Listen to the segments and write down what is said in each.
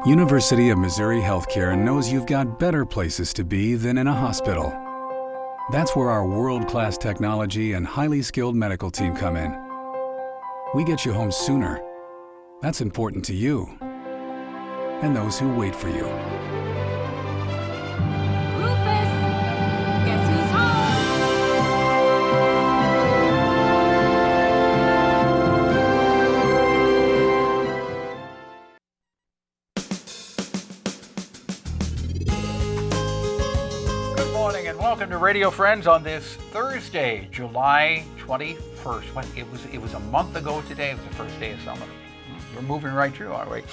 University of Missouri Healthcare knows you've got better places to be than in a hospital. That's where our world-class technology and highly skilled medical team come in. We get you home sooner. That's important to you and those who wait for you. Rufus, guess who's home? Good morning and welcome to Radio Friends on this Thursday, July 21st. It was a month ago today. It was the first day of summer. We're moving right through, aren't we?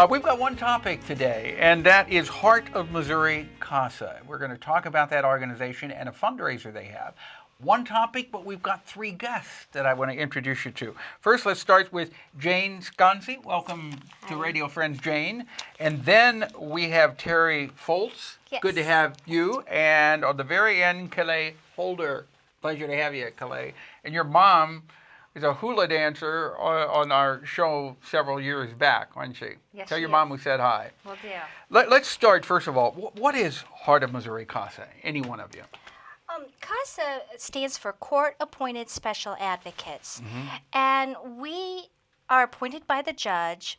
We've got one topic today, and that is Heart of Missouri CASA. We're going to talk about that organization and a fundraiser they have. One topic, but we've got three guests that I want to introduce you to. First, let's start with Jane Sconzi. Welcome to Radio Friends, Jane. And then we have Terry Foltz. Yes. Good to have you. And on the very end, Calais Holder. Pleasure to have you, Calais. And your mom is a hula dancer on our show several years back, wasn't she? Yes, Tell she your mom is. we said hi. Will do. Let's start, first of all, what is Heart of Missouri CASA? Any one of you? CASA stands for Court Appointed Special Advocates, and we are appointed by the judge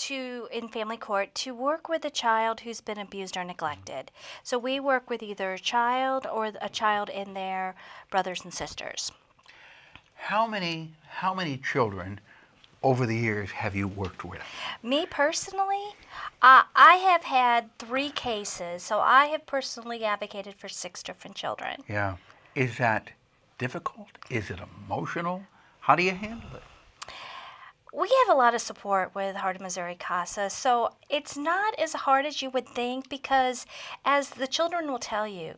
in family court to work with a child who's been abused or neglected. So we work with either a child or a child and their brothers and sisters. How many children over the years have you worked with? Me personally, I have had 3 cases, so I have personally advocated for 6 different children. Yeah. Is that difficult? Is it emotional? How do you handle it? We have a lot of support with Heart of Missouri CASA, so it's not as hard as you would think because, as the children will tell you,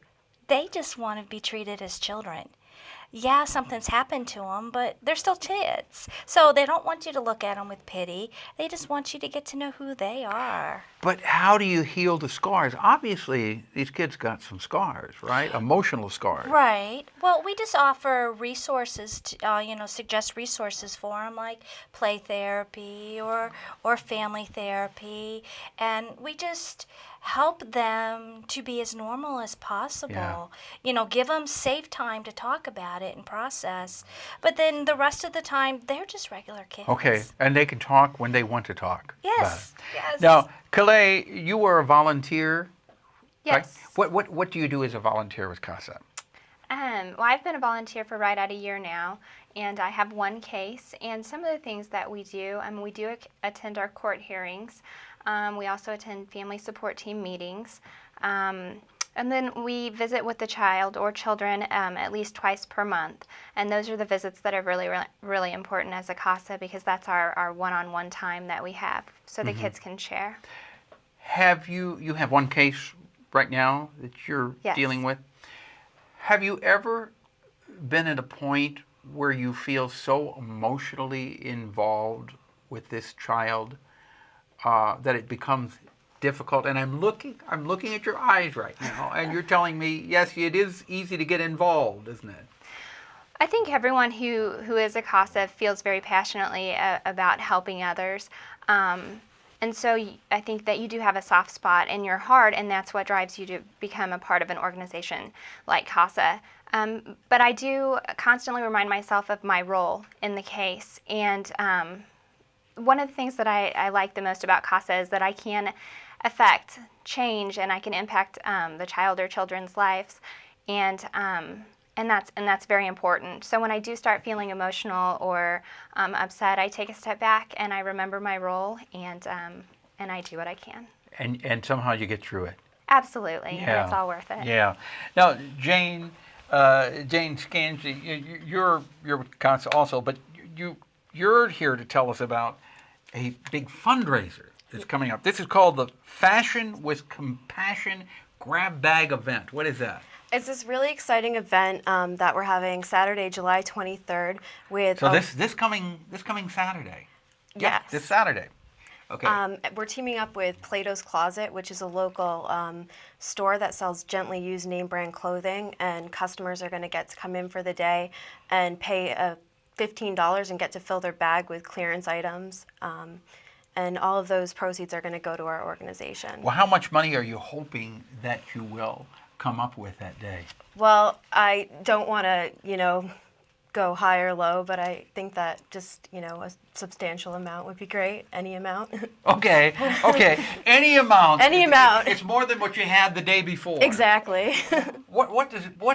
they just want to be treated as children. Yeah, something's happened to them, but they're still kids. So they don't want you to look at them with pity. They just want you to get to know who they are. But how do you heal the scars? Obviously, these kids got some scars, right? Emotional scars. Right. Well, we just offer resources, suggest resources for them, like play therapy or family therapy, and we just help them to be as normal as possible. Yeah. Give them safe time to talk about it and process. But then the rest of the time, they're just regular kids. Okay, and they can talk when they want to talk. Yes. about it. Yes. Now, Calais, you were a volunteer. Yes. Right? What do you do as a volunteer with CASA? Well, I've been a volunteer for right at a year now, and I have one case. And some of the things that we do, we do attend our court hearings. We also attend family support team meetings. And then we visit with the child or children at least twice per month. And those are the visits that are really, really, really important as a CASA because that's our one-on-one time that we have so the kids can share. Have you have one case right now that you're Yes. dealing with? Have you ever been at a point where you feel so emotionally involved with this child that it becomes difficult? And I'm looking at your eyes right now, and you're telling me, yes, it is easy to get involved, isn't it? I think everyone who is a CASA feels very passionately about helping others. And so I think that you do have a soft spot in your heart, and that's what drives you to become a part of an organization like CASA. But I do constantly remind myself of my role in the case. And one of the things that I like the most about CASA is that I can affect change and I can impact the child or children's lives. And that's very important. So when I do start feeling emotional or upset, I take a step back and I remember my role and I do what I can. And somehow you get through it. Absolutely, Yeah. and it's all worth it. Yeah. Now, Jane Scanzi, you're with CASA also, but you're here to tell us about a big fundraiser that's coming up. This is called the Fashion with Compassion Grab Bag Event. What is that? It's this really exciting event that we're having Saturday, July 23rd with. So this coming Saturday. Yeah, Yes. this Saturday. Okay. We're teaming up with Plato's Closet, which is a local store that sells gently used name brand clothing, and customers are going to get to come in for the day and pay $15 and get to fill their bag with clearance items. and all of those proceeds are going to go to our organization. Well, how much money are you hoping that you will come up with that day? Well, I don't want to, go high or low, but I think that just, a substantial amount would be great. Any amount. Okay. Any amount. Any amount. It's more than what you had the day before. Exactly. What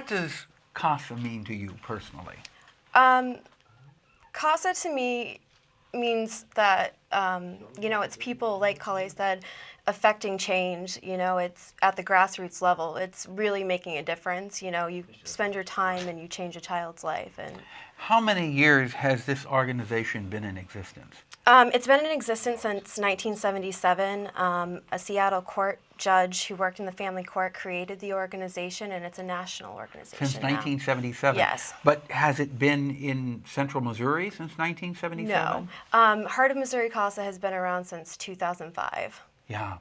does CASA mean to you personally? CASA to me means that, it's people, like Kale said, affecting change. It's at the grassroots level. It's really making a difference. You spend your time and you change a child's life. And how many years has this organization been in existence? It's been in existence since 1977. A Seattle court judge who worked in the family court created the organization, and it's a national organization Since 1977? Yes. But has it been in central Missouri since 1977? No. Heart of Missouri CASA has been around since 2005. Yeah.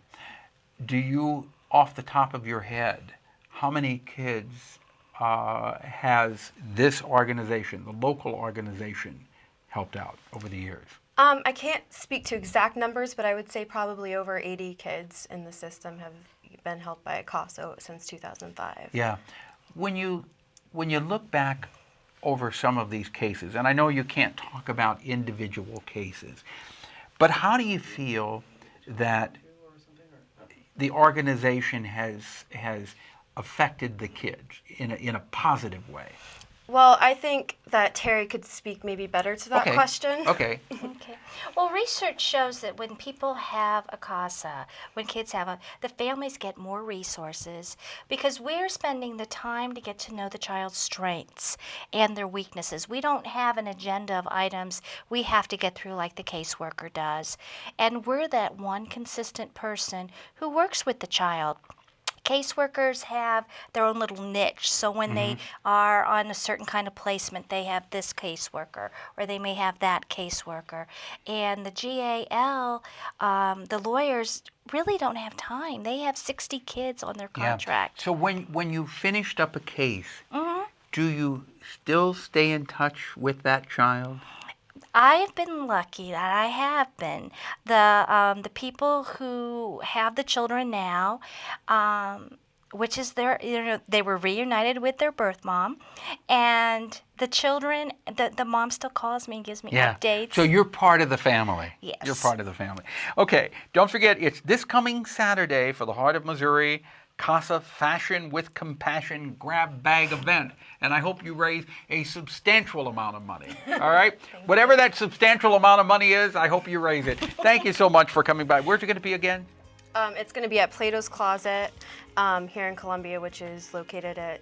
Do you, off the top of your head, how many kids has this organization, the local organization, helped out over the years? I can't speak to exact numbers, but I would say probably over 80 kids in the system have been helped by CASA since 2005. Yeah. When you look back over some of these cases, and I know you can't talk about individual cases, but how do you feel that the organization has affected the kids in a positive way? Well, I think that Terry could speak maybe better to that question. Okay. Okay. Well, research shows that when people have a CASA, when kids have the families get more resources because we're spending the time to get to know the child's strengths and their weaknesses. We don't have an agenda of items we have to get through like the caseworker does. And we're that one consistent person who works with the child. Caseworkers have their own little niche, so when they are on a certain kind of placement, they have this caseworker, or they may have that caseworker. And the GAL, the lawyers really don't have time. They have 60 kids on their contract. Yeah. So when you finished up a case, do you still stay in touch with that child? I've been lucky that I have been. The people who have the children now, which is they were reunited with their birth mom, and the children, the mom still calls me and gives me updates. So you're part of the family. Yes. You're part of the family. Okay, don't forget, it's this coming Saturday for the Heart of Missouri CASA Fashion with Compassion grab bag event. And I hope you raise a substantial amount of money. All right? Whatever that substantial amount of money is, I hope you raise it. Thank you so much for coming by. Where's it going to be again? It's going to be at Plato's Closet here in Columbia, which is located at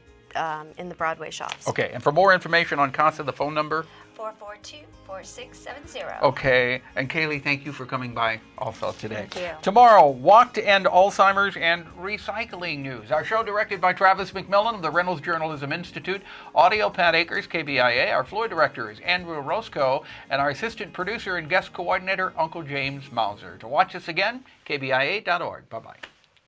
in the Broadway shops. Okay, and for more information on CASA, the phone number? 442-4670. Okay, and Kaylee, thank you for coming by also today. Thank you. Tomorrow, Walk to End Alzheimer's and Recycling News. Our show directed by Travis McMillan of the Reynolds Journalism Institute. Audio, Pat Akers, KBIA. Our floor director is Andrew Roscoe, and our assistant producer and guest coordinator, Uncle James Mauser. To watch us again, kbia.org. Bye-bye.